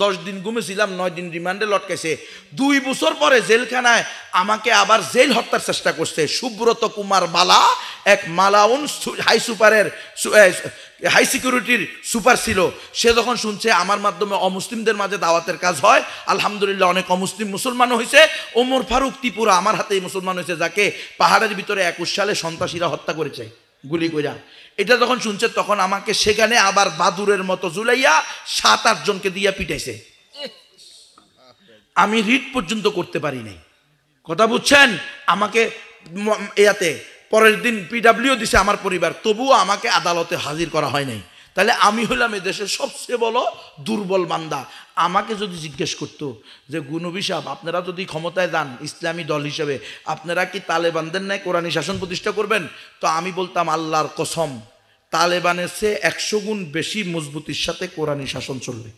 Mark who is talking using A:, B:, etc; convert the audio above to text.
A: 10 দিন ঘুমেছিলাম, 9 দিন রিমান্ডে লটকাইছে। 2 বছর পরে জেলখানায় আমাকে আবার জেল হত্যার চেষ্টা করছে। সুব্রত কুমার বালা এক মালাউন হাই সুপারের হাই সিকিউরিটির সুপার ছিল। সে যখন শুনছে আমার মাধ্যমে অমুসলিমদের মাঝে দাওয়াতের কাজ হয়, আলহামদুলিল্লাহ অনেক অমুসলিম মুসলমান হয়েছে। ওমর ফারুক ত্রিপুরা আমার হাতেই মুসলমান হয়েছে, যাকে পাহাড়ের ভিতরে 21 সালে সন্ত্রাসীরা হত্যা করেছে গুলি কইরা। এটা যখন শুনছে তখন আমাকে সেখানে আবার বাদুরের মতো ঝুলাইয়া 7-8 জনকে দিয়া পিটাইছে। আমি রিট পর্যন্ত করতে পারি নাই, কথা বুঝছেন? আমাকে ইয়াতে পরের দিন পিডাব্লিউ দিছে আমার পরিবার, তবুও আমাকে আদালতে হাজির করা হয় নাই। তাহলে আমি হইলাম এদেশের সবচেয়ে বড় দুর্বল বান্দা। আমাকে যদি জিজ্ঞেস করতো যে গুনবী সাহেব, আপনারা যদি ক্ষমতায় যান ইসলামী দল হিসেবে, আপনারা কি তালেবানদের ন্যায় কোরআনী শাসন প্রতিষ্ঠা করবেন? তো আমি বলতাম আল্লাহর কসম, তালেবানের চেয়ে 100 গুণ বেশি মজবুতির সাথে কোরআনী শাসন চলবে।